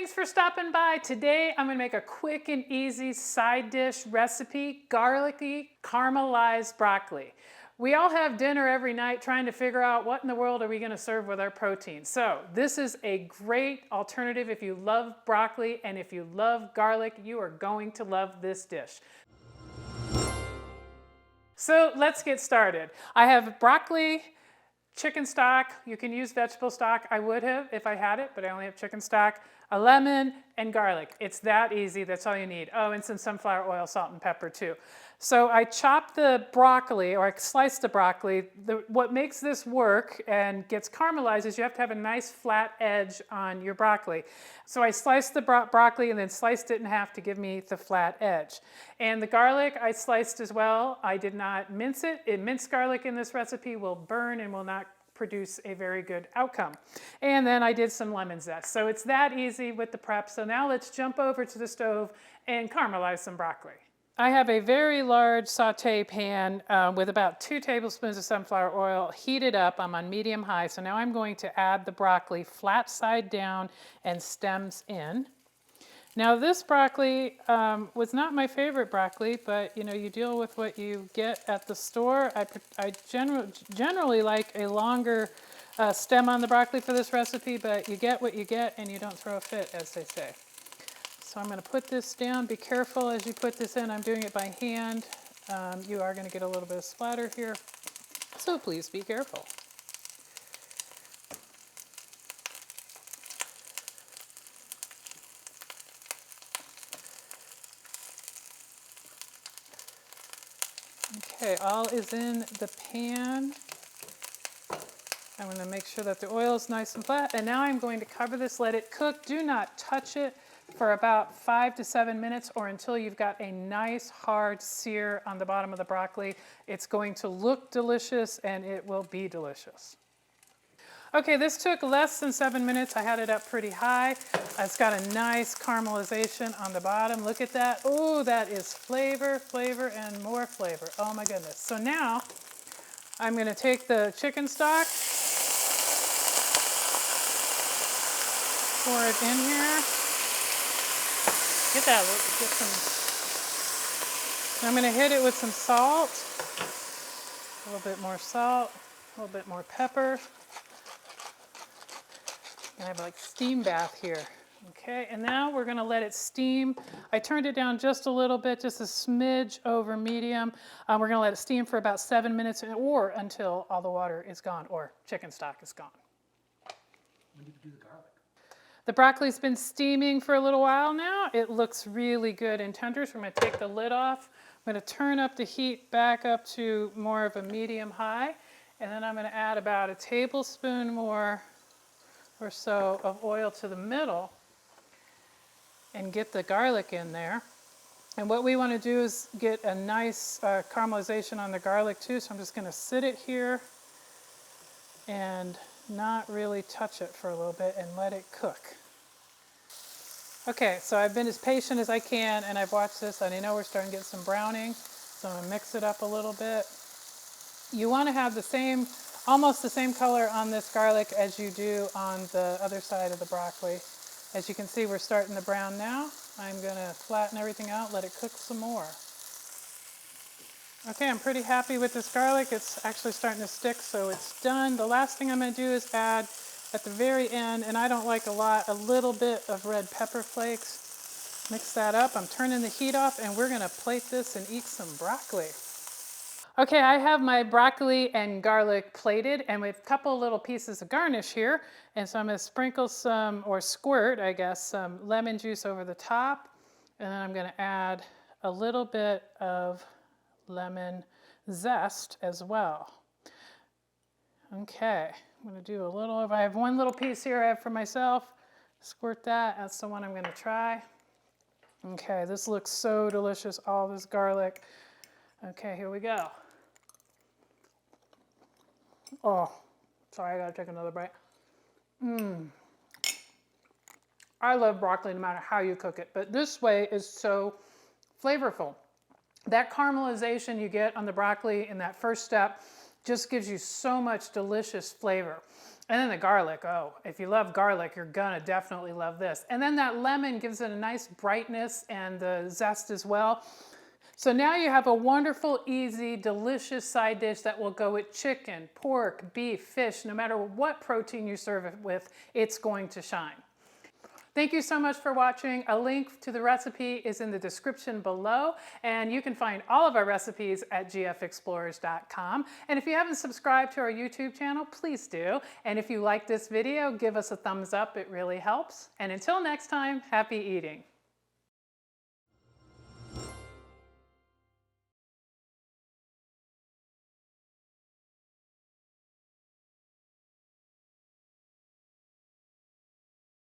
thanks for stopping by. Today I'm going to make a quick and easy side dish recipe, garlicky caramelized broccoli. We all have dinner every night trying to figure out what in the world are we going to serve with our protein. So this is a great alternative if you love broccoli, and if you love garlic, you are going to love this dish. So let's get started. I have broccoli, chicken stock. You can use vegetable stock. I would have if I had it, but I only have chicken stock, a lemon, and garlic. It's that easy. That's all you need. Oh, and some sunflower oil, salt, and pepper too. So I chopped the broccoli, or I sliced the broccoli. What makes this work and gets caramelized is you have to have a nice flat edge on your broccoli. So I sliced the broccoli and then sliced it in half to give me the flat edge. And the garlic I sliced as well. I did not mince it. Minced garlic in this recipe will burn and will not produce a very good outcome. And then I did some lemon zest. So it's that easy with the prep. So now let's jump over to the stove and caramelize some broccoli. I have a very large saute pan with about 2 tablespoons of sunflower oil heated up. I'm on medium high. So now I'm going to add the broccoli flat side down and stems in. Now this broccoli was not my favorite broccoli, but you know, you deal with what you get at the store. I generally like a longer stem on the broccoli for this recipe, but you get what you get and you don't throw a fit, as they say. So I'm going to put this down. Be careful as you put this in. I'm doing it by hand. You are going to get a little bit of splatter here, so please be careful. Okay, all is in the pan. I'm going to make sure that the oil is nice and flat. And now I'm going to cover this, let it cook. Do not touch it for about 5 to 7 minutes or until you've got a nice hard sear on the bottom of the broccoli. It's going to look delicious and it will be delicious. Okay, this took less than 7 minutes. I had it up pretty high. It's got a nice caramelization on the bottom. Look at that. Oh, that is flavor, flavor, and more flavor. Oh my goodness. So now I'm going to take the chicken stock, pour it in here. Get that, get some. I'm going to hit it with some salt, a little bit more salt, a little bit more pepper. I have like steam bath here. Okay, and now we're going to let it steam. I turned it down just a little bit, just a smidge over medium. We're going to let it steam for about 7 minutes or until all the water is gone or chicken stock is gone. When did you do the garlic? The broccoli's been steaming for a little while now. It looks really good and tender, so I'm going to take the lid off. I'm going to turn up the heat back up to more of a medium high, and then I'm going to add about a tablespoon more or so of oil to the middle and get the garlic in there. And what we want to do is get a nice caramelization on the garlic too, so I'm just going to sit it here and not really touch it for a little bit and let it cook. Okay, so I've been as patient as I can and I've watched this and I know we're starting to get some browning, so I'm going to mix it up a little bit. You want to have the same, almost the same color on this garlic as you do on the other side of the broccoli. As you can see, we're starting to brown now. I'm going to flatten everything out, let it cook some more. Okay, I'm pretty happy with this garlic. It's actually starting to stick, so it's done. The last thing I'm going to do is add at the very end, and I don't like a little bit of red pepper flakes. Mix that up. I'm turning the heat off, and we're going to plate this and eat some broccoli. Okay, I have my broccoli and garlic plated, and with a couple little pieces of garnish here. And so I'm going to sprinkle some, or squirt, I guess, some lemon juice over the top. And then I'm going to add a little bit of lemon zest as well. Okay, I'm going to do a little, I have one little piece here I have for myself. Squirt that, that's the one I'm going to try. Okay, this looks so delicious, all this garlic. Okay, here we go. Oh, sorry, I gotta take another bite. I love broccoli no matter how you cook it, but this way is so flavorful. That caramelization you get on the broccoli in that first step just gives you so much delicious flavor. And then the garlic, oh, if you love garlic, you're gonna definitely love this. And then that lemon gives it a nice brightness and the zest as well. So now you have a wonderful, easy, delicious side dish that will go with chicken, pork, beef, fish. No matter what protein you serve it with, it's going to shine. Thank you so much for watching. A link to the recipe is in the description below, and you can find all of our recipes at gfexplorers.com. And if you haven't subscribed to our YouTube channel, please do. And if you like this video, give us a thumbs up. It really helps. And until next time, happy eating.